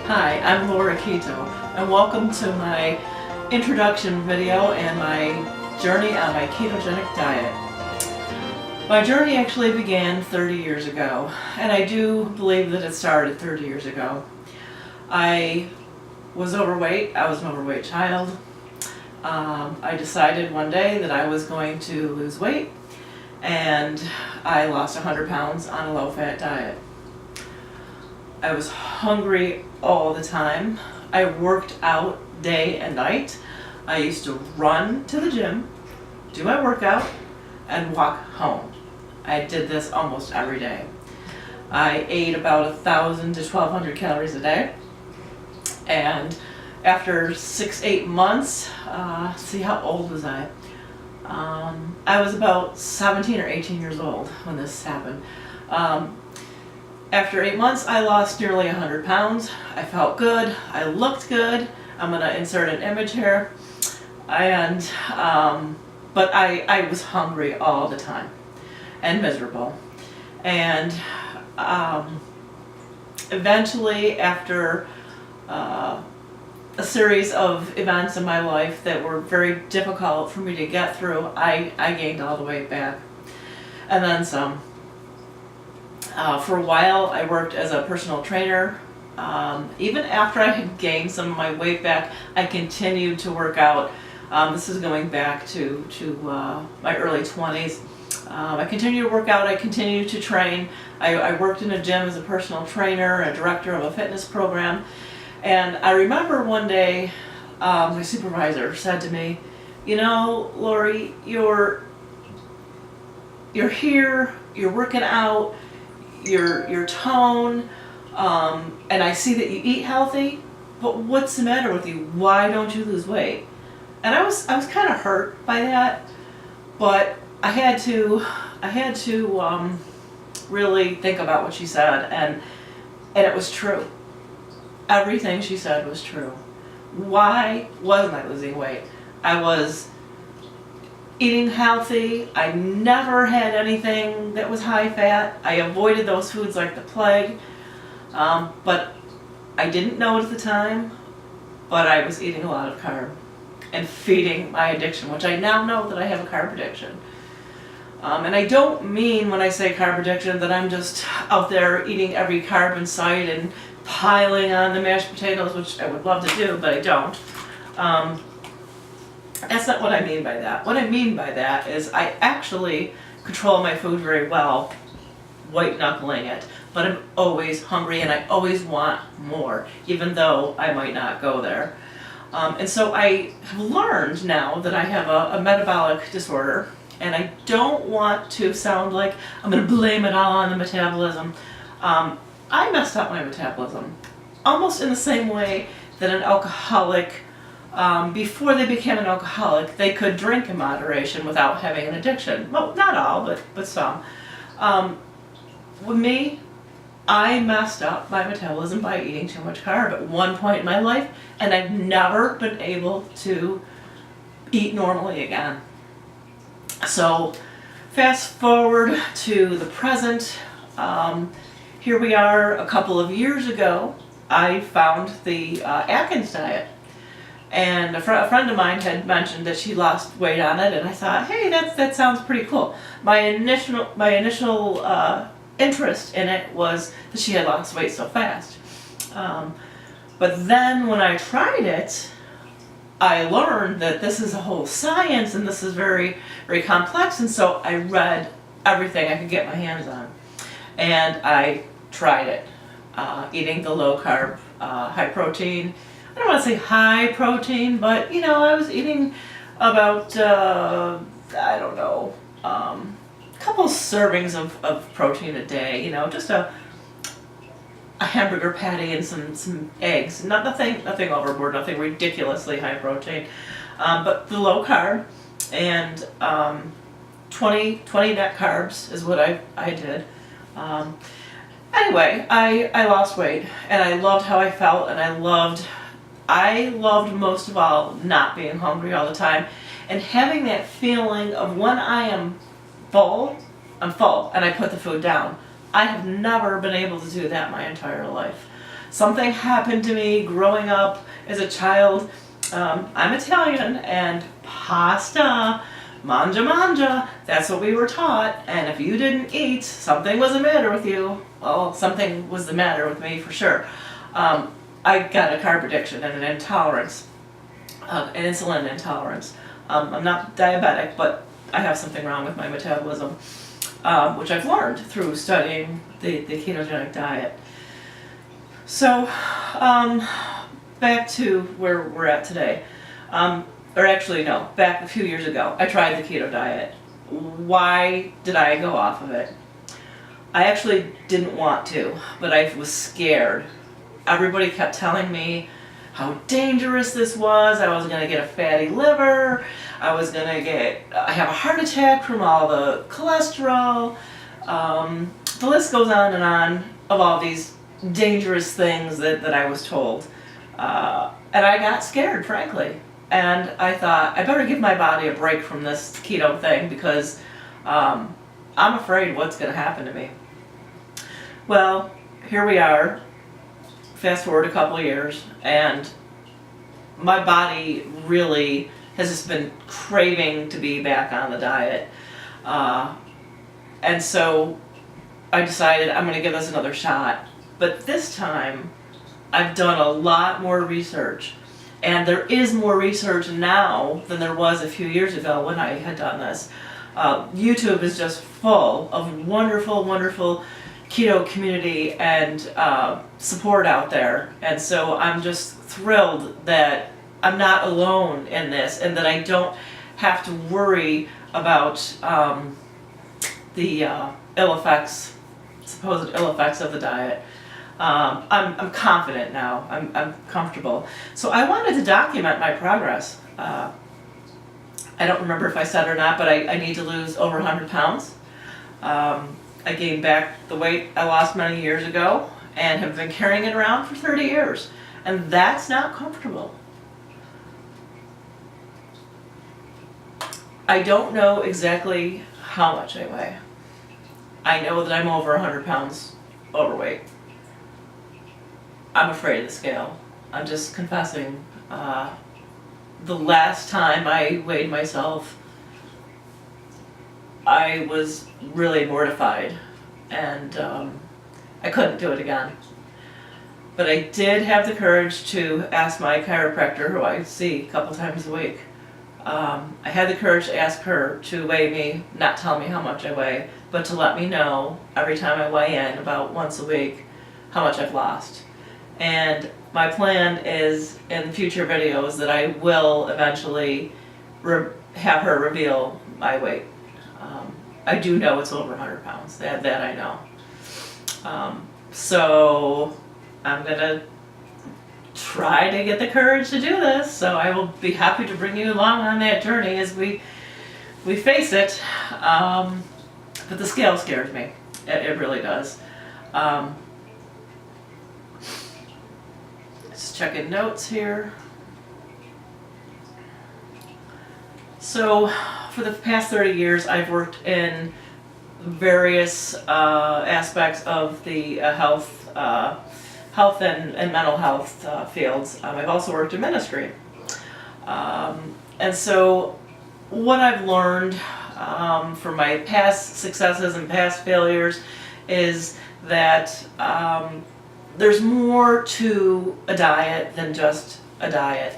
Hi, I'm Laura Keto, and welcome to my introduction video and my journey on my ketogenic diet. My journey actually began 30 years ago, and I do believe that it started 30 years ago. I was overweight. I was an overweight child. I decided one day that I was going to lose weight, and I lost 100 pounds on a low-fat diet. I was hungry all the time. I worked out day and night. I used to run to the gym, do my workout, and walk home. I did this almost every day. I ate about 1,000 to 1,200 calories a day. And after 6-8 months, see, how old was I? I was about 17 or 18 years old when this happened. After 8 months, I lost nearly 100 pounds. I felt good. I looked good. I'm going to insert an image here. And, but I was hungry all the time and miserable. And eventually, after a series of events in my life that were very difficult for me to get through, I gained all the weight back. And then some. For a while, I worked as a personal trainer. Even after I had gained some of my weight back, I continued to work out. This is going back to my early 20s. I continued to work out. I continued to train. I worked in a gym as a personal trainer and director of a fitness program. And I remember one day, my supervisor said to me, "You know, Lori, you're here. You're working out. Your tone, and I see that you eat healthy, but what's the matter with you? Why don't you lose weight?" And I was kind of hurt by that, but I had to really think about what she said, and it was true. Everything she said was true. Why wasn't I losing weight? I was eating healthy. I never had anything that was high fat. I avoided those foods like the plague. But I didn't know it at the time, but I was eating a lot of carb and feeding my addiction, which I now know that I have a carb addiction. And I don't mean when I say carb addiction that I'm just out there eating every carb in sight and piling on the mashed potatoes, which I would love to do, but I don't. That's not what I mean by that. What I mean by that is I actually control my food very well, white knuckling it, but I'm always hungry and I always want more, even though I might not go there. And so I have learned now that I have a metabolic disorder, and I don't want to sound like I'm going to blame it all on the metabolism. I messed up my metabolism almost in the same way that an alcoholic, before they became an alcoholic, they could drink in moderation without having an addiction. Well, not all, but some. With me, I messed up my metabolism by eating too much carb at one point in my life, and I've never been able to eat normally again. So, fast forward to the present. Here we are a couple of years ago. I found the Atkins Diet. And a friend of mine had mentioned that she lost weight on it, and I thought, hey, that sounds pretty cool. My initial interest in it was that she had lost weight so fast. But then when I tried it, I learned that this is a whole science and this is very, very complex, and so I read everything I could get my hands on. And I tried it, eating the low carb, high protein. I don't want to say high protein, but you know, I was eating about, I don't know, a couple servings of protein a day, you know, just a hamburger patty and some eggs. Nothing overboard, nothing ridiculously high protein, but the low carb, and 20 net carbs is what I did. Anyway, I lost weight, and I loved how I felt, and I loved most of all not being hungry all the time, and having that feeling of when I am full, I'm full, and I put the food down. I have never been able to do that my entire life. Something happened to me growing up as a child. I'm Italian, and pasta, mangia, that's what we were taught. And if you didn't eat, something was the matter with you. Well, something was the matter with me for sure. I got a carb addiction and an intolerance, an insulin intolerance. I'm not diabetic, but I have something wrong with my metabolism, which I've learned through studying the ketogenic diet. So, back to where we're at today. Or actually, no, back a few years ago, I tried the keto diet. Why did I go off of it? I actually didn't want to, but I was scared. Everybody kept telling me how dangerous this was. I was going to get a fatty liver. I was going to have a heart attack from all the cholesterol. The list goes on and on of all these dangerous things that I was told. And I got scared, frankly. And I thought, I better give my body a break from this keto thing because I'm afraid what's going to happen to me. Well, here we are. Fast forward a couple of years, and my body really has just been craving to be back on the diet. And so I decided I'm going to give this another shot. But this time, I've done a lot more research. And there is more research now than there was a few years ago when I had done this. YouTube is just full of wonderful, wonderful keto community and support out there. And so I'm just thrilled that I'm not alone in this and that I don't have to worry about the supposed ill effects of the diet. I'm confident now. I'm comfortable. So I wanted to document my progress. I don't remember if I said or not, but I need to lose over 100 pounds. I gained back the weight I lost many years ago and have been carrying it around for 30 years. And that's not comfortable. I don't know exactly how much I weigh. I know that I'm over 100 pounds overweight. I'm afraid of the scale. I'm just confessing. The last time I weighed myself, I was really mortified, and I couldn't do it again. But I did have the courage to ask my chiropractor, who I see a couple times a week. I had the courage to ask her to weigh me, not tell me how much I weigh, but to let me know every time I weigh in, about once a week, how much I've lost. And my plan is, in future videos, that I will eventually have her reveal my weight. I do know it's over 100 pounds, that I know. So I'm going to try to get the courage to do this, so I will be happy to bring you along on that journey as we face it. But the scale scares me. It really does. Just checking notes here. So for the past 30 years, I've worked in various aspects of the health and mental health fields. I've also worked in ministry. And so what I've learned from my past successes and past failures is that there's more to a diet than just a diet,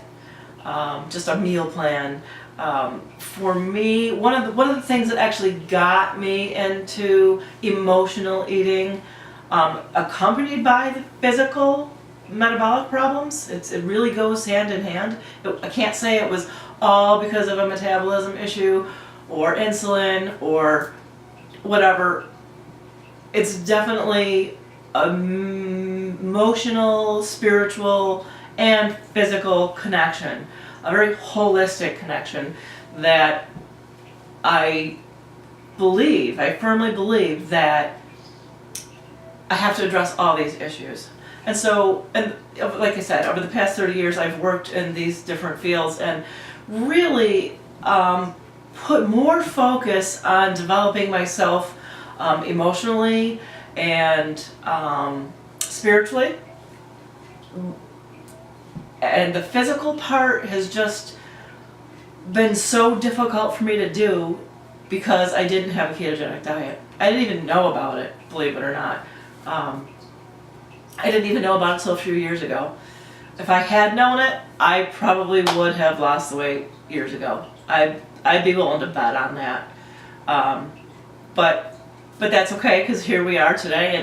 just a meal plan. For me, one of the things that actually got me into emotional eating, accompanied by the physical metabolic problems, it really goes hand in hand. I can't say it was all because of a metabolism issue or insulin or whatever. It's definitely emotional, spiritual, and physical connection, a very holistic connection that I firmly believe that I have to address all these issues. And so, and like I said, over the past 30 years, I've worked in these different fields and really put more focus on developing myself emotionally and spiritually. And the physical part has just been so difficult for me to do because I didn't have a ketogenic diet. I didn't even know about it, believe it or not. I didn't even know about it until a few years ago. If I had known it, I probably would have lost the weight years ago. I'd be willing to bet on that. But that's okay, because here we are today,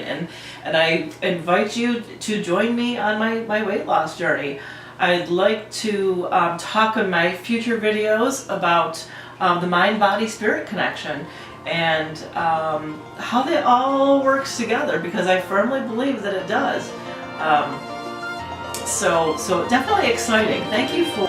and I invite you to join me on my weight loss journey. I'd like to talk in my future videos about the mind-body-spirit connection and how that all works together, because I firmly believe that it does. So definitely exciting. Thank you for